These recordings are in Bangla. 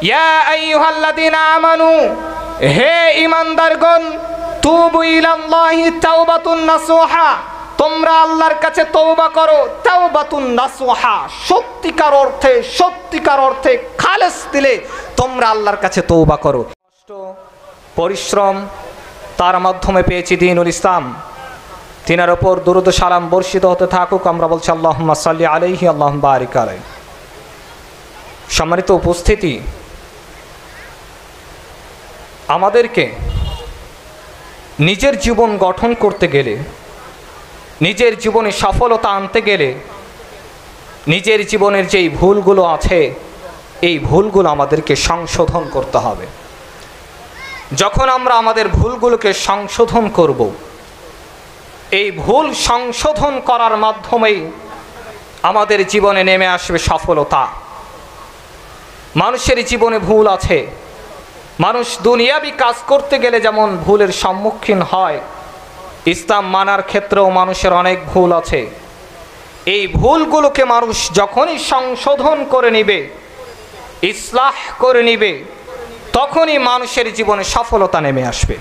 ইয়া আইয়ুহাল্লাযীনা আমানু, হে ঈমানদারগণ, তুবু ইলাল্লাহি তাওবাতুন নাসুহা, তোমরা আল্লাহর কাছে তওবা করো। তাওবাতুন নাসুহা, সত্যিকার অর্থে খালেস দিলে তোমরা আল্লাহর কাছে তওবা করো। কষ্ট পরিশ্রম তার মাধ্যমে পেয়েছি দ্বীনুল ইসলাম। তিনার ওপর দুরূদ সালাম বর্ষিত হতে থাকুক। আমরা বলছি আল্লাহুম্মা সাল্লি আলাইহি আল্লাহুম্মা বারিক আলাইহি। সম্মানিত উপস্থিতি, আমাদেরকে নিজের জীবন গঠন করতে গেলে, নিজের জীবনে সফলতা আনতে গেলে, নিজের জীবনের যেই ভুলগুলো আছে এই ভুলগুলো আমাদেরকে সংশোধন করতে হবে। যখন আমরা আমাদের ভুলগুলোকে সংশোধন করব, এই ভুল সংশোধন করার মাধ্যমেই আমাদের জীবনে নেমে আসবে সফলতা। মানুষের জীবনে ভুল আছে। মানুষ দুনিয়াবি কাজ করতে গেলে যেমন ভুলের সম্মুখীন হয়, ইসলাম মানার ক্ষেত্রেও মানুষের অনেক ভুল আছে। এই ভুলগুলোকে মানুষ যখনই সংশোধন করে নিবে, ইসলাহ করে নিবে, তখনই মানুষের জীবনে সফলতা নেমে আসবে।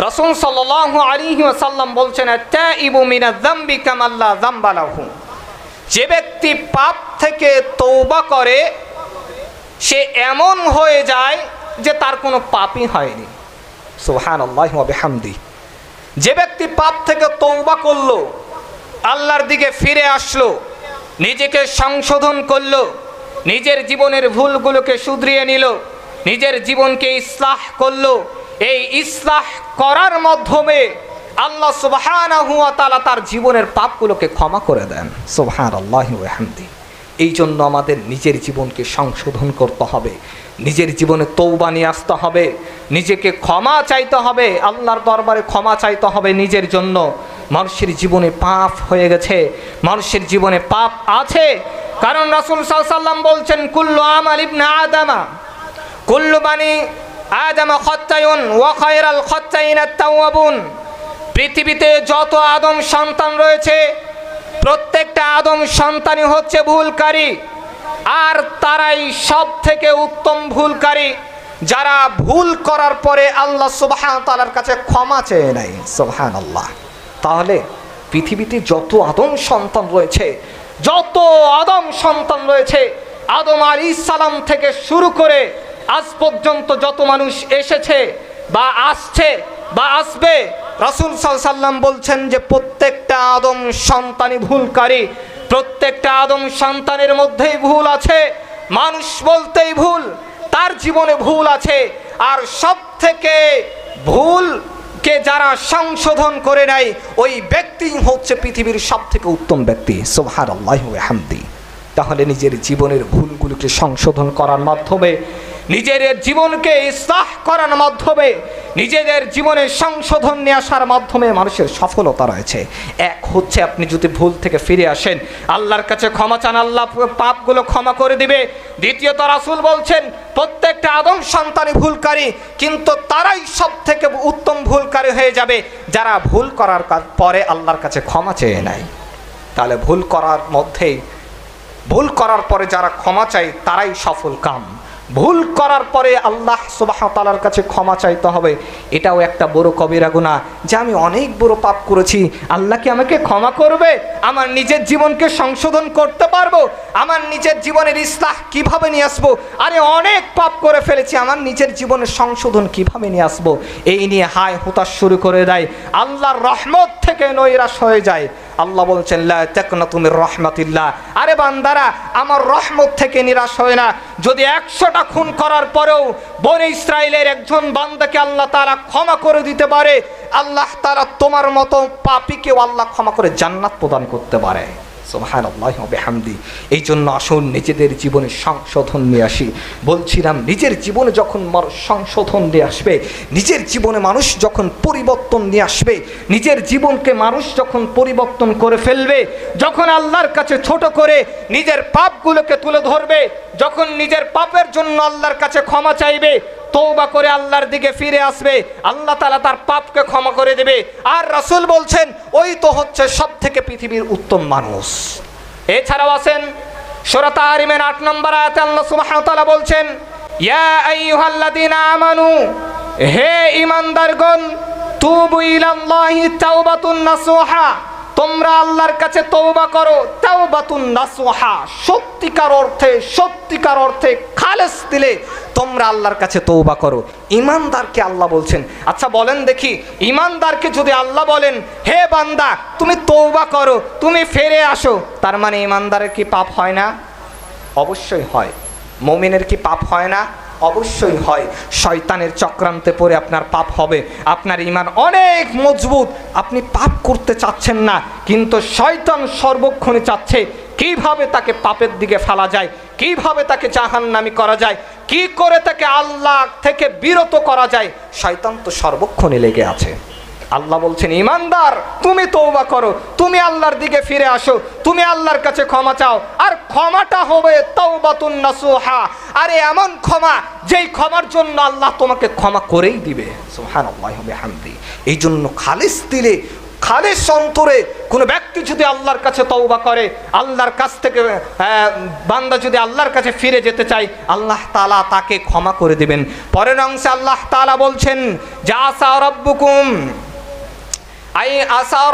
রাসূল সাল্লাল্লাহু আলাইহি ওয়াসাল্লাম বলছেন, আত-তাইবু মিনাজ যামবি কামান লা যামবা লাহু, যে ব্যক্তি পাপ থেকে তওবা করে সে এমন হয়ে যায় যে তার কোনো পাপই হয়নি। সুবহানাল্লাহি ওয়া বিহামদি। যে ব্যক্তি পাপ থেকে তওবা করলো, আল্লাহর দিকে ফিরে আসলো, নিজেকে সংশোধন করলো, নিজের জীবনের ভুলগুলোকে শুধরিয়ে নিল, নিজের জীবনকে ইসলাহ করলো, এই ইসলাহ করার মাধ্যমে আল্লাহ সুবহানাহু ওয়া তাআলা তার জীবনের পাপগুলোকে ক্ষমা করে দেন। সুবহানাল্লাহি ওয়া বিহামদি। এই জন্য আমাদের নিজের জীবনকে সংশোধন করতে হবে, নিজের জীবনে তওবা নিয়ে আসতে হবে, নিজেকে ক্ষমা চাইতে হবে, আল্লাহর দরবারে ক্ষমা চাইতে হবে নিজের জন্য। মানুষের জীবনে পাপ হয়ে গেছে, মানুষের জীবনে পাপ আছে, কারণ রাসূল সাল্লাল্লাহু আলাইহি ওয়াসাল্লাম বলছেন, কুল্লু আমাল ইবনে আদামা, কুল্লু বানি আদামা খাত্তায়ুন ওয়া খায়রাল খাত্তাইনা আত-তাওয়াবুন। পৃথিবীতে যত আদম সন্তান রয়েছে, প্রত্যেকটা আদম সন্তানই হচ্ছে ভুলকারী, আর তারাই সব থেকে উত্তম ভুলকারী যারা ভুল করার পরে আল্লাহ সুবহানাহু ওয়া তাআলার কাছে ক্ষমা চেয়ে নেয়। সুবহানাল্লাহ। তাহলে পৃথিবীতে যত আদম সন্তান রয়েছে, আদম আলাইহিস সালাম থেকে শুরু করে আজ পর্যন্ত যত মানুষ এসেছে বা আসছে বা আসবে, রাসূল সাল্লাল্লাহু আলাইহি ওয়াসাল্লাম বলছেন যে প্রত্যেকটা আদম সন্তানই ভুলকারী, প্রত্যেকটা আদম সন্তানের মধ্যেই ভুল আছে। মানুষ বলতেই ভুল, তার জীবনে ভুল আছে। আর সব থেকে ভুলকে যারা সংশোধন করে নেয়, ওই ব্যক্তি হচ্ছে পৃথিবীর সব থেকে উত্তম ব্যক্তি। সুবহানাল্লাহি ওয়া বিহামদি। তাহলে নিজের জীবনের ভুলগুলোকে সংশোধন করার মাধ্যমে, নিজের জীবনকে ইসলাহ করার মাধ্যমে, নিজেদের জীবনে সংশোধন নিয়ে আসার মাধ্যমে মানুষের সফলতা রয়েছে। এক হচ্ছে আপনি যদি ভুল থেকে ফিরে আসেন, আল্লাহর কাছে ক্ষমা চান, আল্লাহ পাপগুলো ক্ষমা করে দিবে। দ্বিতীয়ত রাসূল বলছেন প্রত্যেকটা আদম সন্তানই ভুলকারী, কিন্তু তারাই সব থেকে উত্তম ভুলকারী হয়ে যাবে যারা ভুল করার পরে আল্লাহর কাছে ক্ষমা চেয়ে নেয়। তাহলে ভুল করার পরে যারা ক্ষমা চায় তারাই সফল কাম। ভুল করার পরে আল্লাহ সুবহানাহু ওয়া তাআলার কাছে ক্ষমা চাইতে হবে, এটাও একটা বড় কবিরা গুনাহ যে আমি অনেক বড় পাপ করেছি, আল্লাহ কি আমাকে ক্ষমা করবে? আমার নিজের জীবনকে সংশোধন করতে পারবো? আমার নিজের জীবনের ইসলাহ কিভাবে নিয়ে আসবো? আরে অনেক পাপ করে ফেলেছি, আমার নিজের জীবনের সংশোধন কিভাবে নিয়ে আসবো? এই নিয়ে হায় হুতাশ শুরু করে দেয়, আল্লাহর রহমত থেকে নৈরাশ হয়ে যায়। আল্লাহ বলছেন, লা তাকনাতু মির রাহমাতিল্লাহ। আরে বান্দারা, আমার রহমত থেকে নিরাশ হয় না। যদি 100টা খুন করার পরেও বনি ইসরাইলের একজন বান্দাকে আল্লাহ তাআলা ক্ষমা করে দিতে পারে, আল্লাহ তাআলা তোমার মতো পাপীকেও আল্লাহ ক্ষমা করে জান্নাত প্রদান করতে পারে। সুবহানাল্লাহি ওয়া বিহামদি। এই জন্য আসুন নিজেদের জীবনে সংশোধন নিয়ে আসি। বলছিলাম, নিজের জীবনে যখন সংশোধন নিয়ে আসবে, নিজের জীবনে মানুষ যখন পরিবর্তন নিয়ে আসবে, নিজের জীবনকে মানুষ যখন পরিবর্তন করে ফেলবে, যখন আল্লাহর কাছে ছোট করে নিজের পাপগুলোকে তুলে ধরবে, যখন নিজের পাপের জন্য আল্লাহর কাছে ক্ষমা চাইবে, তওবা করে আল্লাহর দিকে ফিরে আসবে, আল্লাহ তাআলা তার পাপকে ক্ষমা করে দেবে। আর রাসূল বলছেন ওই তো হচ্ছে সব থেকে পৃথিবীর উত্তম মানুষ। এছাড়াও আছেন সূরা তাহরিমের 8 নম্বর আয়াতে আল্লাহ সুবহানাহু ওয়া তাআলা বলছেন, ইয়া আইয়ুহাল্লাযীনা আমানু, হে ঈমানদারগণ, তুবু ইলাল্লাহি তাওবাতুন নাসুহা, তোমরা আল্লাহর কাছে তওবা করো। তাওবাতুন নাসুহা, সত্যিকার অর্থে খালেস দিলে তোমরা আল্লাহর কাছে তওবা করো। ঈমানদারকে আল্লাহ বলছেন। আচ্ছা বলেন দেখি, ঈমানদারকে যদি আল্লাহ বলেন, হে বান্দা তুমি তওবা করো, তুমি ফিরে আসো, তার মানে ঈমানদারের কি পাপ হয় না? অবশ্যই হয়। মুমিনের কি পাপ হয় না? অবশ্যই হয়। শয়তানের চক্রান্তে পড়ে আপনার পাপ হবে। আপনার ঈমান অনেক মজবুত, আপনি পাপ করতে চাচ্ছেন না, কিন্তু শয়তান সর্বক্ষণে চাচ্ছে কিভাবে তাকে পাপের দিকে ফেলা যায়, কিভাবে তাকে জাহান্নামী করা যায়, কি করে তাকে আল্লাহ থেকে বিরত করা যায়। শয়তান তো সর্বক্ষণে লেগে আছে। আল্লাহ বলছেন, ঈমানদার তুমি তওবা করো, তুমি আল্লাহর দিকে ফিরে আসো, তুমি আল্লাহর কাছে ক্ষমা চাও, আর ক্ষমাটা হবে তাওবাতুন নাসুহা। আরে এমন ক্ষমা, যেই ক্ষমার জন্য আল্লাহ তোমাকে ক্ষমা করেই দিবে। সুবহানাল্লাহি ওয়া বিহামদি। এই জন্য খালিস দিলে, খালিস অন্তরে কোনো ব্যক্তি যদি আল্লাহর কাছে তওবা করে, আল্লাহর কাছ থেকে বান্দা যদি আল্লাহর কাছে ফিরে যেতে চায়, আল্লাহ তাআলা তাকে ক্ষমা করে দিবেন। পরের অংশে আল্লাহ তাআলা বলছেন, যা আসা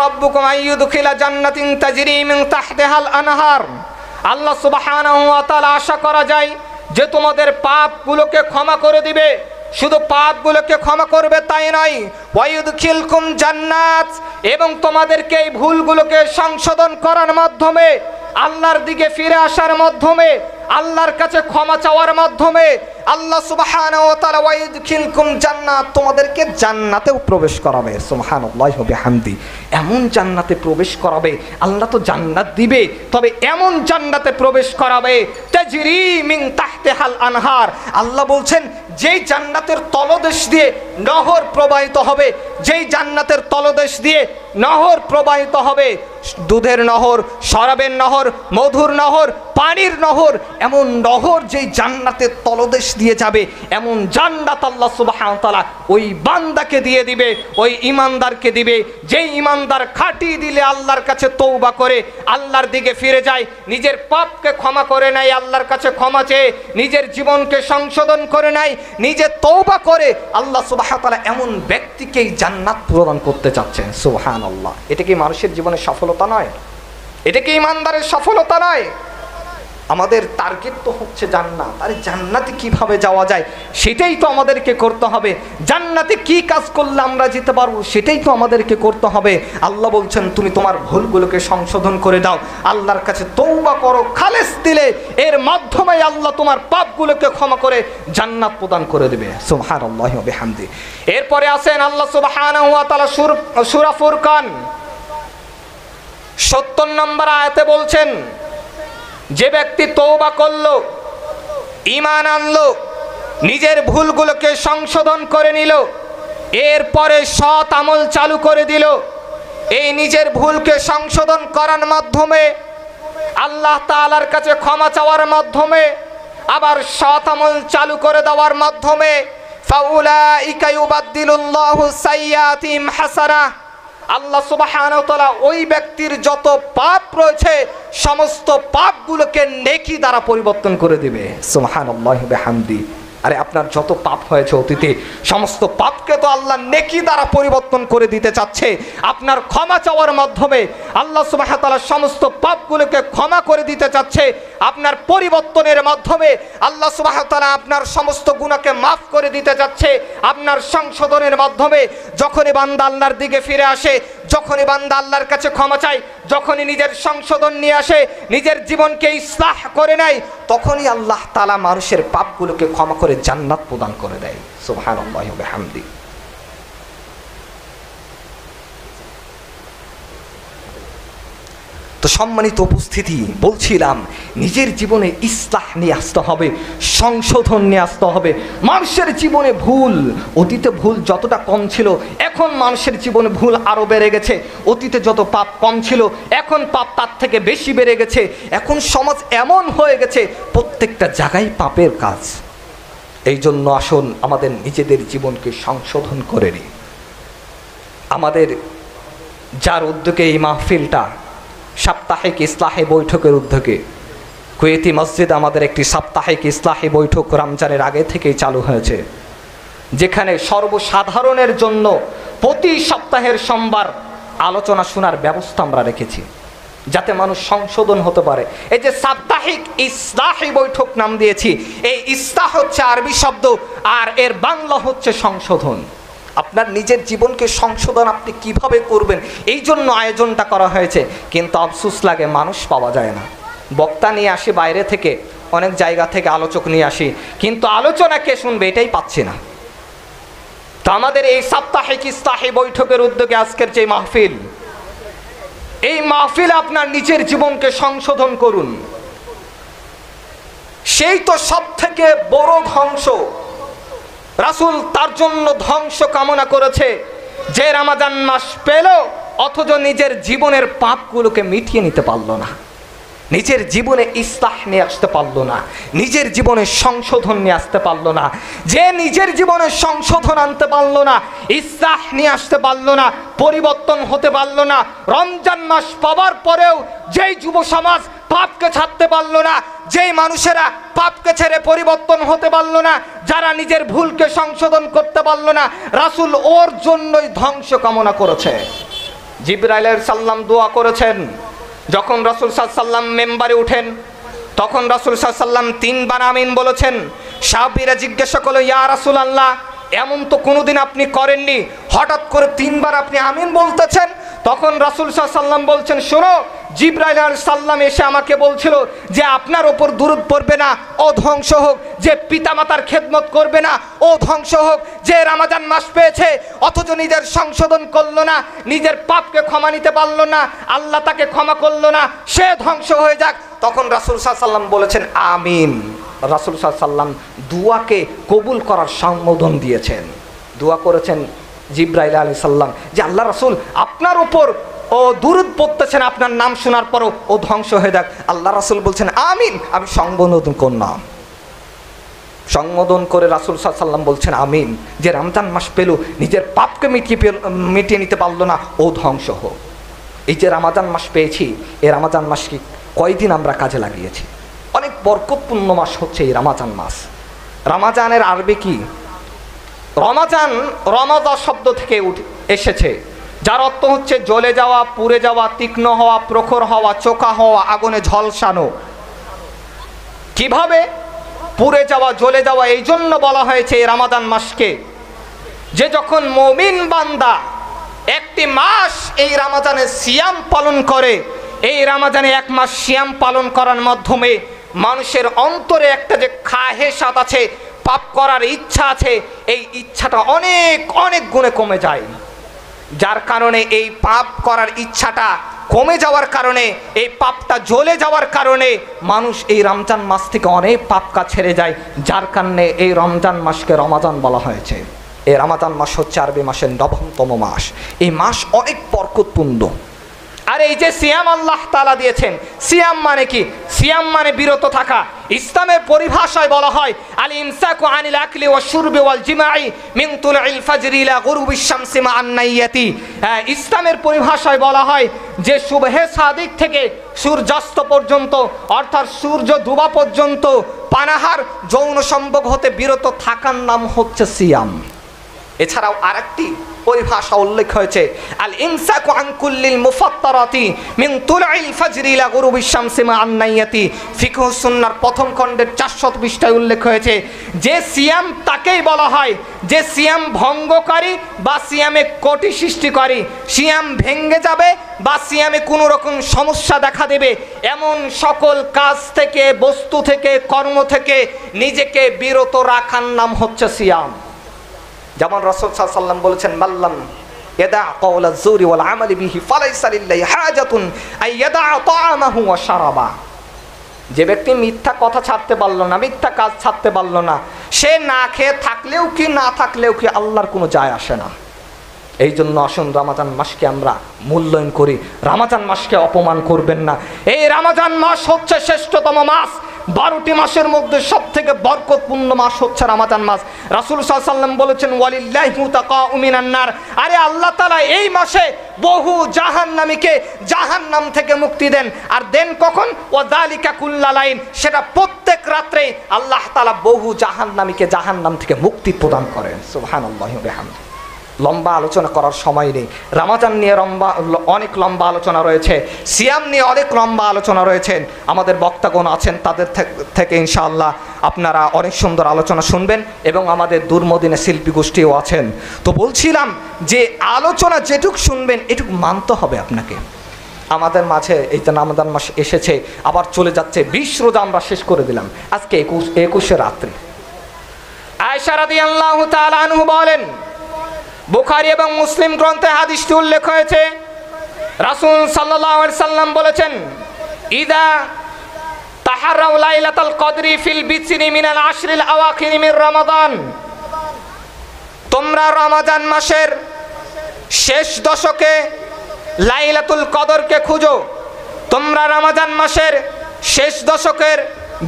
রাব্বুকুম আইয়ুদখিলা জান্নাতিন তাজরি মিন তাহতিহাল আনহার। আল্লাহ সুবহানাহু ওয়া তাআলা আশা করা যায় যে তোমাদের পাপগুলোকে ক্ষমা করে দিবে। শুধু পাপগুলোকে ক্ষমা করবে তাই নয়, ওয়ায়ুদখিলকুম জান্নাত, এবং তোমাদেরকে এই ভুলগুলোকে সংশোধন করার মাধ্যমে, আল্লাহর দিকে ফিরে আসার মাধ্যমে, আল্লাহর কাছে ক্ষমা চাওয়ার মাধ্যমে আল্লাহ সুবহানাহু ওয়া তাআলা ওয়ায়ুদখিলকুম জান্নাত, তোমাদেরকে জান্নাতেও প্রবেশ করাবে। সুবহানাল্লাহি ওয়া বিহামদি। এমন জান্নাতে প্রবেশ করাবে, আল্লাহ তো জান্নাত দিবে, তবে এমন জান্নাতে প্রবেশ করাবে তাজরি মিন তাহতিহাল আনহার। আল্লাহ বলছেন, যেই জান্নাতের তলদেশ দিয়ে নহর প্রবাহিত হবে, যেই জান্নাতের তলদেশ দিয়ে নহর প্রবাহিত হবে, দুধের নহর, শরাবের নহর, মধুর নহর, পানির নহর, এমন নহর যেই জান্নাতের তলদেশ দিয়ে যাবে, এমন জান্নাত আল্লাহ সুবহানাহু ওয়া তাআলা ওই বান্দাকে দিয়ে দিবে, ওই ঈমানদারকে দিবে। যেই ঈমানদার খাঁটি দিলে আল্লাহর কাছে তওবা করে, আল্লাহর দিকে ফিরে যায়, নিজের পাপকে ক্ষমা করে নেয়, আল্লাহর কাছে ক্ষমা চেয়ে নিজের জীবনকে সংশোধন করে নেয়, নিজে তওবা করে, আল্লাহ সুবহানাহু ওয়া তাআলা এমন ব্যক্তিকেই জান্নাত প্রদান করতে চাচ্ছেন। সুবহানাল্লাহ। এটা কি মানুষের জীবনের সফলতা নয়? এটা কি ঈমানদারের সফলতা নয়? আমাদের টার্গেট তো হচ্ছে জান্নাত। আরে জান্নাতে কিভাবে যাওয়া যায় সেটাই তো আমাদেরকে করতে হবে। জান্নাতে কি কাজ করলে আমরা যেতে পারবো সেটাই তো আমাদেরকে করতে হবে। আল্লাহ বলছেন, তুমি তোমার ভুলগুলোকে সংশোধন করে দাও, আল্লাহর কাছে তওবা করো, খালেস দিলে এর মাধ্যমে আল্লাহ তোমার পাপগুলোকে ক্ষমা করে জান্নাত প্রদান করে দেবে। সুবহানাল্লাহি ওয়া বিহামদি। এরপরে আছেন আল্লাহ সুবহানাহু ওয়া তাআলা সূরা ফুরকান ৭০ নম্বর আয়াতে বলছেন, যে ব্যক্তি তওবা করলো, ঈমান আনলো, নিজের ভুলগুলোকে সংশোধন করে নিল, এরপরে সৎ আমল চালু করে দিল, এই নিজের ভুলকে সংশোধন করার মাধ্যমে, আল্লাহ তাআলার কাছে ক্ষমা চাওয়ার মাধ্যমে, আবার সৎ আমল চালু করে দেওয়ার মাধ্যমে, ফাউলাইকা ইউবাদদিলুল্লাহু সাইয়্যাতিহিম হাসানাহ, আল্লাহ সুবহানাহু ওয়া তাআলা ওই ব্যক্তির যত পাপ রয়েছে সমস্ত পাপগুলোকে নেকি দ্বারা পরিবর্তন করে দিবে। সুবহানাল্লাহি ওয়া বিহামদি। আরে আপনার যত পাপ হয়েছে অতীতে, সমস্ত পাপকে তো আল্লাহ নেকি দ্বারা পরিবর্তন করে দিতে চাচ্ছে। আপনার ক্ষমা চাওয়ার মাধ্যমে আল্লাহ সুবহানাহু ওয়া তাআলা সমস্ত পাপগুলোকে ক্ষমা করে দিতে চাচ্ছে। আপনার পরিবর্তনের মাধ্যমে আল্লাহ সুবহানাহু ওয়া তাআলা আপনার সমস্ত গুনাহকে মাফ করে দিতে চাচ্ছে। আপনার সংশোধনের মাধ্যমে যখনই বান্দা আল্লাহর দিকে ফিরে আসে, যখনই বান্দা আল্লাহর কাছে ক্ষমা চায়, যখনই নিজের সংশোধন নিয়ে আসে, নিজের জীবনকে ইসলাহ করে নেয়, তখনই আল্লাহ তাআলা মানুষের পাপগুলোকে ক্ষমা করে জান্নাত প্রদান করে দেয়। সুবহানাল্লাহি ওয়া বিহামদি। তো সম্মানিত উপস্থিতি, বলছিলাম নিজের জীবনে ইসলাহ নিয়ে আসতে হবে, সংশোধন নিয়ে আসতে হবে। মানুষের জীবনে ভুল, অতীতে ভুল যতটা কম ছিল, এখন মানুষের জীবনে ভুল আরও বেড়ে গেছে। অতীতে যত পাপ কম ছিল, এখন পাপ তার থেকে বেশি বেড়ে গেছে। এখন সমাজ এমন হয়ে গেছে, প্রত্যেকটা জায়গায় পাপের কাজ। এই জন্য আসুন আমাদের নিজেদের জীবনকে সংশোধন করে নিই। আমাদের যার উদ্যোগে এই মাহফিলটা, সাপ্তাহিক ইসলাহে বৈঠকের উদ্যোগে, কুয়েতি মসজিদ আমাদের একটি সাপ্তাহিক ইসলাহি বৈঠক রমজানের আগে থেকেই চালু হয়েছে, যেখানে সর্বসাধারণের জন্য প্রতি সপ্তাহের সোমবার আলোচনা শোনার ব্যবস্থা আমরা রেখেছি, যাতে মানুষ সংশোধন হতে পারে। এই যে সাপ্তাহিক ইসলাহি বৈঠক নাম দিয়েছি, এই ইসলাহ হচ্ছে আরবি শব্দ, আর এর বাংলা হচ্ছে সংশোধন। আপনার নিজের জীবনকে সংশোধন আপনি কিভাবে করবেন, এই জন্য আয়োজনটা করা হয়েছে। কিন্তু আফসোস লাগে, মানুষ পাওয়া যায় না। বক্তা নিয়ে আসি বাইরে থেকে, অনেক জায়গা থেকে আলোচক নিয়ে আসি, কিন্তু আলোচনা কে শুনবে এটাই পাচ্ছি না। তো আমাদের এই সাপ্তাহিক ইসলাহি বৈঠকের উদ্যোগে আজকের যে মাহফিল, এই মাহফিল আপনার নিজের জীবনকে সংশোধন করুন। সেই তো সব থেকে বড় ধ্বংস। রাসূল তার জন্য ধ্বংস কামনা করেছে, যে রমজান মাস পেল অথচ নিজের জীবনের পাপগুলোকে মিটিয়ে নিতে পারল না, নিজের জীবনে ইসলাহ নিয়ে আসতে পারলো না, নিজের জীবনে সংশোধন নিয়ে আসতে পারলো না। যে নিজের জীবনে সংশোধন আনতে পারলো না, ইসলাহ নিয়ে আসতে পারলো না, পরিবর্তন হতে পারলো না, রমজান মাস পাওয়ার পরেও যেই যুব সমাজ পাপকে ছাড়তে পারলো না, যেই মানুষেরা পাপকে ছেড়ে পরিবর্তন হতে পারলো না, যারা নিজের ভুলকে সংশোধন করতে পারলো না, রাসূল ওর জন্যই ধ্বংস কামনা করেছে। জিবরাইল আলাইহিস সালাম দোয়া করেছেন, যখন রাসূল সাল্লাল্লাহু আলাইহি ওয়াসাল্লাম মেম্বারে উঠেন তখন রাসূল সাল্লাল্লাহু আলাইহি ওয়াসাল্লাম 3 বার আমিন বলেছেন। সাহাবীরা জিজ্ঞাসা করলো, ইয়া রাসূলুল্লাহ, এমন তো কোনোদিন আপনি করেননি, হঠাৎ করে 3 বার আপনি আমিন বলতেছেন। তখন রাসূল সাল্লাল্লাহু আলাইহি ওয়াসাল্লাম বলছেন, শোনো, জিবরাইল আলাইহিস সালাম এসে আমাকে বলছিল যে আপনার ওপর দুরূদ পড়বে না, ও ধ্বংস হোক। যে পিতামাতার খেদমত করবে না, ও ধ্বংস হোক। যে রমজান মাস পেয়েছে অথচ নিজের সংশোধন করলো না, নিজের পাপকে ক্ষমা নিতে পারলো না, আল্লাহ তাকে ক্ষমা করলো না, সে ধ্বংস হয়ে যাক। তখন রাসূল সাল্লাল্লাহু আলাইহি ওয়াসাল্লাম বলেছেন আমিন। রাসূল সাল্লাল্লাহু আলাইহি ওয়াসাল্লাম দুয়াকে কবুল করার সম্বোধন দিয়েছেন। দোয়া করেছেন জিবরাইল আলাইহিস সালাম যে আল্লাহ রাসূল আপনার উপর ও দুরূদ পড়তেছেন, আপনার নাম শোনার পরও ও ধ্বংস হয়ে যাক। আল্লাহ রাসূল বলছেন আমিন। আমি সংবোধন করলাম, সংবোধন করে রাসূল সাল্লাল্লাহু আলাইহি ওয়াসাল্লাম বলছেন আমিন। যে রমজান মাস পেল নিজের পাপকে মিটিয়ে নিতে পারলো না, ও ধ্বংস হোক। এই যে রমজান মাস পেয়েছি, এই রমজান মাসকে কয়দিন আমরা কাজে লাগিয়েছি। অনেক বরকতপূর্ণ মাস হচ্ছে এই রমজান মাস। রমজানের আরবি কি? রমজান রমাজা শব্দ থেকে এসেছে, যার অর্থ হচ্ছে জ্বলে যাওয়া, পুড়ে যাওয়া, তীক্ষ্ণ হওয়া, প্রখর হওয়া, চোখা হওয়া, আগুনে ঝলসানো। কিভাবে পুড়ে যাওয়া, জ্বলে যাওয়া? এই জন্য বলা হয়েছে এই রমাদান মাসকে, যে যখন মুমিন বান্দা একটি মাস এই রমাদানে সিয়াম পালন করে, এই রমাদানে 1 মাস সিয়াম পালন করার মাধ্যমে মানুষের অন্তরে একটা যে খাহেসাত আছে, পাপ করার ইচ্ছা আছে, এই ইচ্ছাটা অনেক অনেক গুণে কমে যায়। যার কারণে এই পাপ করার ইচ্ছাটা কমে যাওয়ার কারণে, এই পাপটা জ্বলে যাওয়ার কারণে মানুষ এই রমজান মাস থেকে অনেক পাপ কাজ ছেড়ে যায়। যার কারণে এই রমজান মাসকে রমাদান বলা হয়েছে। এই রমাদান মাস হচ্ছে আরবি মাসের 9তম মাস। এই মাস অনেক বরকতপূর্ণ। আর এই যে সিয়াম আল্লাহ তাআলা দিয়েছেন, সিয়াম মানে কি? সিয়াম মানে বিরত থাকা। ইসলামের পরিভাষায় বলা হয় আল ইমসাকু আনিল আকলি ওয়াশ শুরবি ওয়াল জিমাই মিন তুলুল ফাজরি ইলা গুরুবিশ শামসি মা আন-নাইয়াতি। ইসলামের পরিভাষায় বলা হয় যে সুবহে সাদিক থেকে সূর্যাস্ত পর্যন্ত, অর্থাৎ সূর্য ডুবা পর্যন্ত পানাহার, যৌন সম্ভোগ হতে বিরত থাকার নাম হচ্ছে সিয়াম। এছাড়াও আরেকটি পরিভাষা উল্লেখ হয়েছে আল ইমসাকু আন কুল্লিল মুফাত্তারাতি মিন তুলুল ফাজরি ইলা গুরুবিশ শামসি মা আন-নাইয়াতি। ফিকহ সুন্নাহর প্রথম খণ্ডের 400 পৃষ্ঠায় উল্লেখ হয়েছে যে সিয়াম তাকেই বলা হয় যে সিয়াম ভঙ্গকারী বা সিয়ামে কটি সৃষ্টিকারী, সিয়াম ভেঙে যাবে বা সিয়ামে কোনো রকম সমস্যা দেখা দেবে এমন সকল কাজ থেকে, বস্তু থেকে, কর্ম থেকে নিজেকে বিরত রাখার নাম হচ্ছে সিয়াম। যেমন রাসূল সাল্লাল্লাহু আলাইহি ওয়াসাল্লাম বলেছেন মাল্লাম ইয়াদা কাওলা যুরি ওয়াল আমালি বিহি ফালাইসা লিল্লাহি হাজাতুন আই ইয়াদা তাআমাহু ওয়া শারাবা। যে ব্যক্তি মিথ্যা কথা ছাড়তে পারল না, মিথ্যা কাজ ছাড়তে পারল না, সে না খেয়ে থাকলেও কি না থাকলেও কি আল্লাহর কোনো যায় আসে না। এই জন্য আসুন রমাদান মাসকে আমরা মূল্যায়ন করি, রমাদান মাসকে অপমান করবেন না। এই রমাদান মাস হচ্ছে শ্রেষ্ঠতম মাস। 12টি মাসের মধ্যে সবথেকে বরকতপূর্ণ মাস হচ্ছে রমাদান মাস। রাসূল সাল্লাল্লাহু আলাইহি ওয়াসাল্লাম বলেছেন ওয়ালিল্লাহি মুতাকাউ মিনান নার, আরে আল্লাহ তাআলা এই মাসে বহু জাহান্নামীকে জাহান্নাম থেকে মুক্তি দেন। আর দেন কখন? ওয়াযালিকা কুল্লালাইন, সেটা প্রত্যেক রাত্রে আল্লাহ তাআলা বহু জাহান্নামীকে জাহান্নাম থেকে মুক্তি প্রদান করেন। সুবহানাল্লাহি ওয়া বিহামদিহি। লম্বা আলোচনা করার সময় নেই। রমাজান নিয়ে অনেক লম্বা আলোচনা রয়েছে, সিয়াম নিয়ে অনেক লম্বা আলোচনা রয়েছেন। আমাদের বক্তাগণ আছেন, তাদের থেকে ইনশাআল্লাহ আপনারা অনেক সুন্দর আলোচনা শুনবেন এবং আমাদের দুর্মদিনে শিল্পী গোষ্ঠীও আছেন। তো বলছিলাম যে আলোচনা যেটুক শুনবেন এটুক মানতে হবে আপনাকে। আমাদের মাঝে এই যে রমাদান মাস এসেছে, আবার চলে যাচ্ছে 20 রোজা আমরা শেষ করে দিলাম, আজকে 21 রাত্রি। আয়েশা রাদিয়াল্লাহু তাআলা আনহা বলেন, বুখারী এবং মুসলিম গ্রন্থে হাদিসটি উল্লেখ হয়েছে, রাসূল সাল্লাল্লাহু আলাইহি সাল্লাম বলেছেন, ইদা তাহারাউ লাইলাতুল কদরি ফিল বিচরি মিনাল আশরিল আওয়াখির মিন রমাদান, তোমরা রমাদান মাসের শেষ দশকে লাইলাতুল কদরকে খুঁজো। তোমরা রমাদান মাসের শেষ দশকের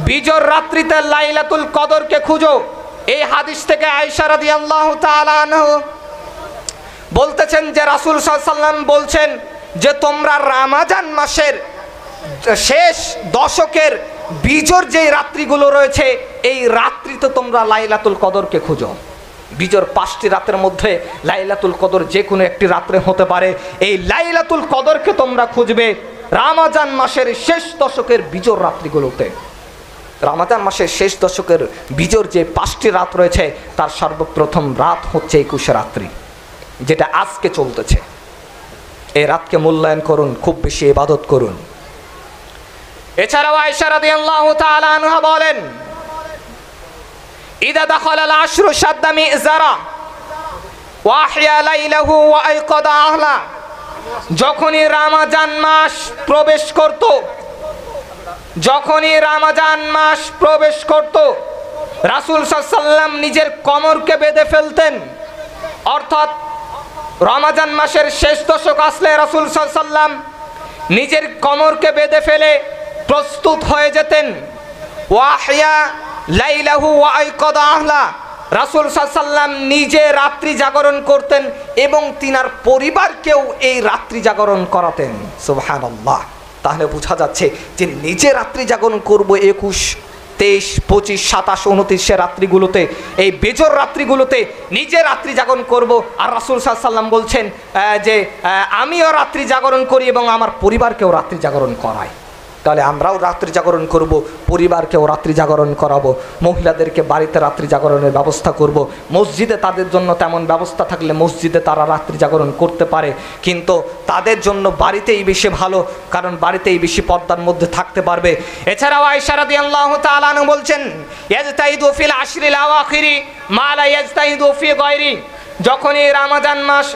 বিজর রাত্রিতে লাইলাতুল কদরকে খুঁজো। এই হাদিস থেকে আয়েশা রাদিয়াল্লাহু তাআলা আনহা বলতেছেন যে রাসূল সাল্লাল্লাহু আলাইহি সাল্লাম বলছেন যে তোমরা রমাদান মাসের শেষ দশকের বিজর যে রাত্রিগুলো রয়েছে এই রাত্রিতে তোমরা লাইলাতুল কদরকে খুঁজো। বিজর 5টি রাতের মধ্যে লাইলাতুল কদর যে কোনো একটি রাত্রে হতে পারে। এই লাইলাতুল কদরকে তোমরা খুঁজবে রমাদান মাসের শেষ দশকের বিজর রাত্রিগুলোতে। রমাদান মাসের শেষ দশকের বিজর যে 5টি রাত রয়েছে তার সর্বপ্রথম রাত হচ্ছে 21 রাত্রি, যেটা আজকে চলতেছে। এই রাতকে মূল্যায়ন করুন, খুব বেশি ইবাদত করুন। এছাড়াও আয়েশা রাদিয়াল্লাহু তাআলা আনহা বলেন, ইদা দাখালাল আশরু শাদ্দা মিজারা ওয়া আহয়া লাইলাহু ওয়া আইকাদা আহলা, যখনই রমাদান মাস প্রবেশ করত, যখনই রমাদান মাস প্রবেশ করত রাসূল সাল্লাল্লাহু আলাইহি সাল্লাম নিজের কোমরকে বেঁধে ফেলতেন। অর্থাৎ রমাদান মাসের শেষ দশক আসলে রাসূল সাল্লাল্লাহু আলাইহি সাল্লাম নিজের কোমরকে বেঁধে ফেলে প্রস্তুত হয়ে যেতেন। ওয়াহিয়া লাইলাহু ওয়া আইকাদা আহলা, রাসূল সাল্লাল্লাহু আলাইহি সাল্লাম নিজে রাত্রি জাগরণ করতেন এবং তিনার পরিবারকেও এই রাত্রি জাগরণ করাতেন। সুবহানাল্লাহ। তাহলে বোঝা যাচ্ছে যে নিজে রাত্রি জাগরণ করব 21, 23, 25, 27, 29 রাত্রিগুলোতে, এই বেজর রাত্রিগুলোতে নিজে রাত্রি জাগরণ করব। আর রাসূল সাল্লাল্লাহু আলাইহি সাল্লাম বলছেন যে আমিও রাত্রি জাগরণ করি এবং আমার পরিবারকেও রাত্রি জাগরণ করাই। তাহলে আমরাও রাত্রি জাগরণ করব, পরিবারকেও রাত্রি জাগরণ করাবো। মহিলাদেরকে বাড়িতে রাত্রি জাগরণের ব্যবস্থা করব। মসজিদে তাদের জন্য তেমন ব্যবস্থা থাকলে মসজিদে তারা রাত্রি জাগরণ করতে পারে, কিন্তু তাদের জন্য বাড়িতেই বেশি ভালো, কারণ বাড়িতেই বেশি পর্দার মধ্যে থাকতে পারবে। এছাড়াও আয়েশা রাদিয়াল্লাহু তাআলা আনহা বলছেন, ইয়াজতাহিদু ফিল আশরিল আওয়াখিরি মা লা ইয়াজতাহিদু ফি গায়রি, যখনই রমাদান মাস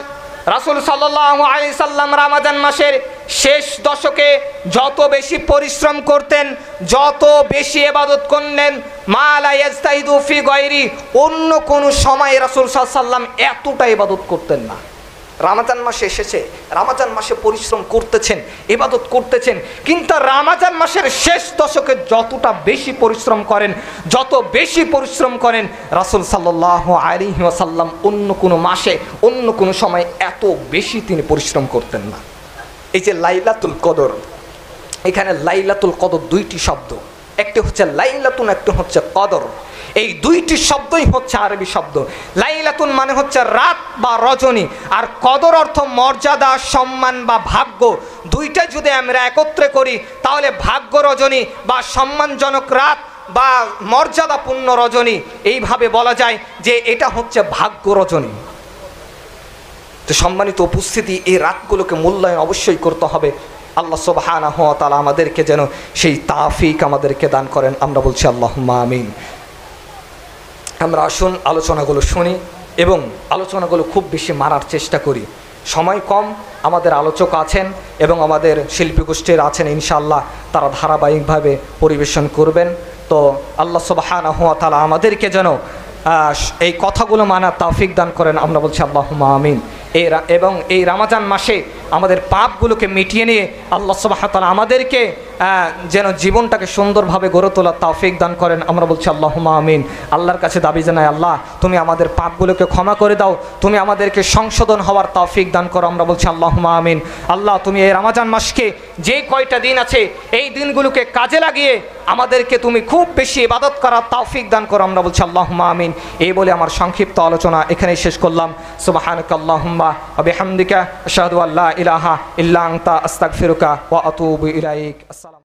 রাসূল সাল্লাল্লাহু আলাইহি সাল্লাম রমাদান মাসের শেষ দশকে যত বেশি পরিশ্রম করতেন, যত বেশি ইবাদত করলেন, মা লা ইয়াজতাহিদু ফি গায়রি, অন্য কোন সময় রাসূল সাল্লাল্লাহু আলাইহি সাল্লাম এতটা ইবাদত করতেন না। রমাদান মাসে এসেছে, রমাদান মাসে পরিশ্রম করতেছেন, ইবাদত করতেছেন, কিন্তু রমাদান মাসের শেষ দশকে যতটা বেশি পরিশ্রম করেন, যত বেশি পরিশ্রম করেন রাসূল সাল্লাল্লাহু আলাইহি ওয়াসাল্লাম অন্য কোনো মাসে অন্য কোনো সময় এত বেশি তিনি পরিশ্রম করতেন না। এই যে লাইলাতুল কদর, এখানে লাইলাতুল কদর 2টি শব্দ, একটি হচ্ছে লাইলাতুন, একটি হচ্ছে কদর। এই 2টি শব্দই হচ্ছে আরবি শব্দ। লাইলাতুন মানে হচ্ছে রাত বা রজনী, আর কদর অর্থ মর্যাদা, সম্মান বা ভাগ্য। দুইটা যদি আমরা একত্রে করি তাহলে ভাগ্য রজনী বা সম্মানজনক রাত বা মর্যাদাপূর্ণ রজনী, এইভাবে বলা যায় যে এটা হচ্ছে ভাগ্য রজনী। তো সম্মানিত উপস্থিতি, এই রাতগুলোকে মূল্যায়ন অবশ্যই করতে হবে। আল্লাহ সুবহানাহু ওয়া তাআলা আমাদেরকে যেন সেই তাওফিক আমাদেরকে দান করেন। আমরা বলছি আল্লাহুম্মা আমিন। আমরা আসুন আলোচনাগুলো শুনি এবং আলোচনাগুলো খুব বেশি মানার চেষ্টা করি। সময় কম, আমাদের আলোচক আছেন এবং আমাদের শিল্পী গোষ্ঠীর আছেন, ইনশাআল্লাহ তারা ধারাবাহিকভাবে পরিবেশন করবেন। তো আল্লাহ সুবহানাহু ওয়া তাআলা আমাদেরকে যেন এই কথাগুলো মানার তৌফিক দান করেন। আমরা বলছি আল্লাহুম্মা আমিন। এবং এই রমাদান মাসে আমাদের পাপগুলোকে মিটিয়ে নিয়ে আল্লাহ সুবহানাহু ওয়া তাআলা আমাদেরকে যেন জীবনটাকে সুন্দরভাবে গড়ে তোলার তৌফিক দান করেন। আমরা বলছি আল্লাহুম্মা আমিন। আল্লাহর কাছে দাবি জানাই, আল্লাহ তুমি আমাদের পাপগুলোকে ক্ষমা করে দাও, তুমি আমাদেরকে সংশোধন হওয়ার তৌফিক দান করো। আমরা বলছি আল্লাহুম্মা আমিন। আল্লাহ তুমি এই রমজান মাসকে যে কয়টা দিন আছে এই দিনগুলোকে কাজে লাগিয়ে আমাদেরকে তুমি খুব বেশি ইবাদত করার তৌফিক দান করো। আমরা বলছি আল্লাহুম্মা আমিন। এই বলে আমার সংক্ষিপ্ত আলোচনা এখানেই শেষ করলাম। সুবহানাকাল্লাহুম্মা ওয়া বিহামদিকা আশহাদু আল্লা ইলাহা ইল্লা আনতা আস্তাগফিরুকা ওয়া আতুবু ইলাইক। আসসালাম।